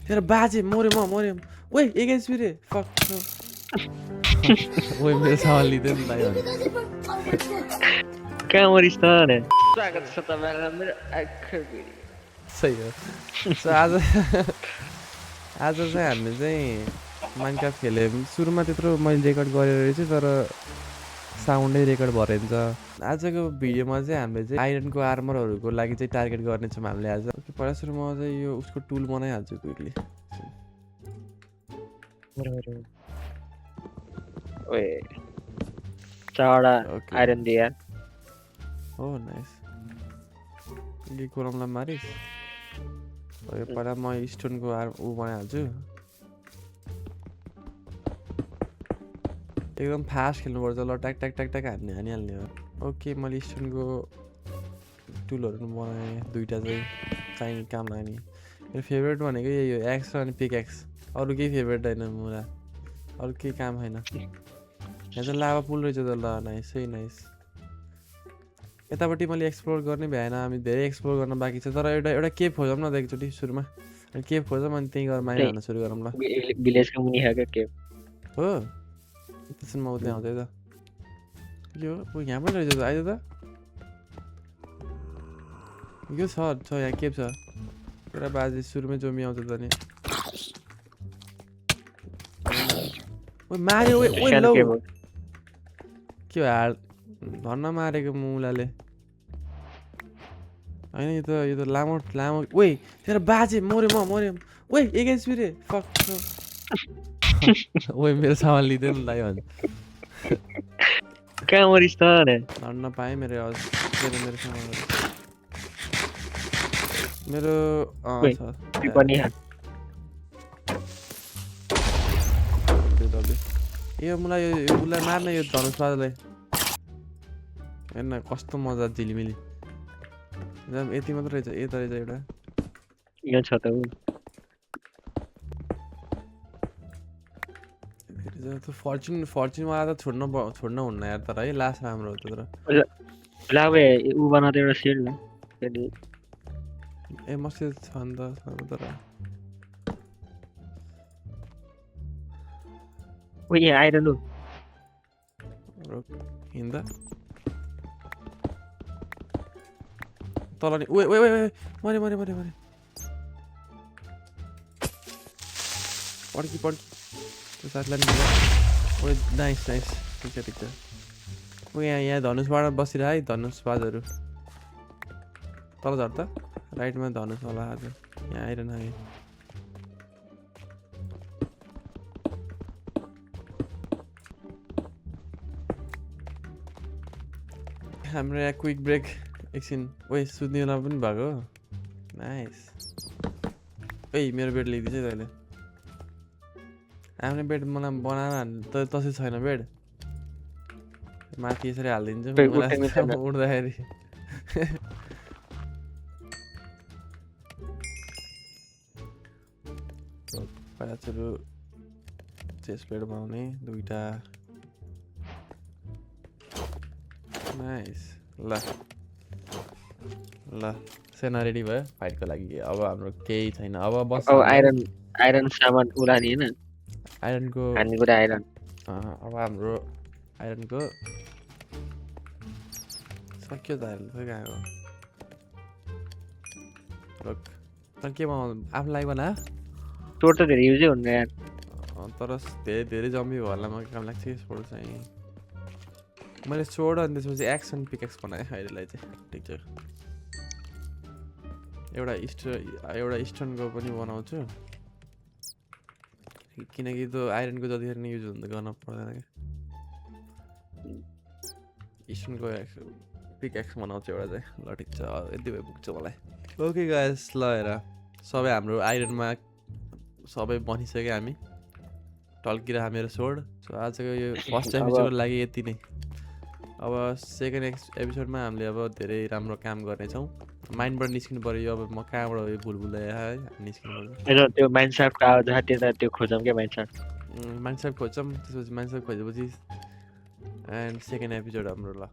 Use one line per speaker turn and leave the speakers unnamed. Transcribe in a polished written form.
तेरो बाजे मर्यो म मर्यो ओइ एगेन्स्ट रे फक ओइ मेरो सवाल लिँदैन दाइ भने
कहाँ मरिस् त भने स्वागत छ तपाईँलाई मेरो आखिर भिडियो
सही हो सो आज आज चाहिँ हामीले चाहिँ माइनक्राफ्ट खेल्यौँ सुरुमा त्यत्रो मैले रेकर्ड गरेर रहेछु तर साउन्डै रेकर्ड भएर हुन्छ आजको भिडियोमा चाहिँ हामीले चाहिँ आइरनको आर्मरहरूको लागि चाहिँ टार्गेट गर्नेछौँ हामीले आज पहिला सुरुमा चाहिँ यो उसको टुल बनाइहाल्छु क्विकली
ओए चारवटा
ओके
आइरन दिए यार
हो नाइस के कोरमलाई मारिस यो पहिला म स्टोनको ऊ बनाइहाल्छु एकदम फास्ट खेल्नुपर्छ ल ट्याक ट्याक ट्याक ट्याक हानिहाल्ने हो ओके मैले स्टोनको टुलहरू बनाएँ दुईवटा चाहिँ चाहिने काम लाग्ने मेरो फेभरेट भनेको यही हो एक्स र अनि पिक एक्स अरू केही फेभरेट होइन मलाई अरू केही काम छैन यहाँ चाहिँ लाभा पुल रहेछ त ल नाइस है नाइस यतापट्टि मैले एक्सप्लोर गर्ने भएन हामी धेरै एक्सप्लोर गर्न बाँकी छ तर एउटा केभ खोजौँ न त एकचोटि सुरुमा अनि केभ खोजौँ अनि त्यहीँ गएर माइन हाल्न सुरु गरौँ ल
भिलेजको मुनि खाएको के
हो त्यसमा म उतै आउँदै त यो यहाँ पनि रहेछ त आइज त यो छ यहाँ केभ छ पुरा बाजे सुरुमै जोमी आउँछ त नि मार्यो लौ के हाल भन्न मारेको मुलाले होइन यो त लामो लामो ओइ तेरो बाजे मर्यो म मर्यो ओइ एगेन्स्ट रे फक ओइ मेरो सवाल लिँदैन दाइ भन्छ
कहाँ मरिस् त भने
लड्न पाएँ मेरो मेरो यो मलाई यो उसलाई मार्न यो धनुषबाजलाई हेर्न कस्तो मजा झिलिमिली यति मात्र रहेछ यता रहेछ एउटा
यहाँ छ त
फर्चुनवाला त छोड्न हुन्न यार तर है लास्ट राम्रो हो तर
लाभे ऊ बना त एउटा सेल न
ए मस्जिद छ नि त तर
ओ यहाँ आइरन हो
हिँड्दा तल नि ओए ओए ओए मरे मरे मरे मरे पड्की त्यो साथीलाई नि ओए नाइस नाइस ठिक छ ओ यहाँ धनुषबाट बसिरह है धनुषबाजहरू तल झर त राइटमा धनुष होला आज यहाँ आइरहन आयो हाम्रो यहाँ क्विक ब्रेक एकछिन ओए सुत्नेला पनि भएको नाइस ओइ मेरो बेड ल्याइदिन्छ तैँले आफ्नो बेड मलाई बनाएर त तसै छैन बेड माथि यसरी हालिदिन्छु उड्दाखेरि पहिला सुरु चेस्ट बेड बनाउने दुईवटा नाइस ल सेना रेडी भयो फाइटको लागि अब हाम्रो केही छैन अब बस
आइरन सामान उलानी हैन
आइरनको
खानेकुरा आइरन
अब हाम्रो आइरनको सक्यो त आइरन खै गएको त के बनाउनु आफूलाई बना
तोड त धेरै युजै हुन्न यार
तर धेरै जम्मी भयो होला मलाई काम लाग्छ स्पोर्ट चाहिँ मैले सोड अनि त्यसपछि एक्सन पिकेक्स बनाएँ अहिलेलाई चाहिँ ठिक छ एउटा स्टोनको पनि बनाउँछु किनकि त्यो आइरनको जतिखेर नै युज गर्न पर्दैन क्या स्टोनको पिकेक्स बनाउँछु एउटा चाहिँ ल ठिक छ यति भए पुग्छ मलाई ओके गाइस ल हेर सबै हाम्रो आइरनमा सबै बनिसक्यो हामी टल्किरह मेरो सोड सो आजको यो फर्स्ट एपिसोडको लागि यति नै अब सेकेन्ड एपिसोडमा हामीले अब धेरै राम्रो काम गर्नेछौँ माइन्डबाट निस्किनु पऱ्यो अब म कहाँबाट यो भुलभुलै है निस्किनु पर्छ
त्यो माइन्डसाफ्टको आवाज त्यो खोजौँ क्या
माइन्डसाफ्ट खोज्छौँ त्यसपछि माइन्डसाफ्ट खोजेपछि एन्ड सेकेन्ड एपिसोड हाम्रो ल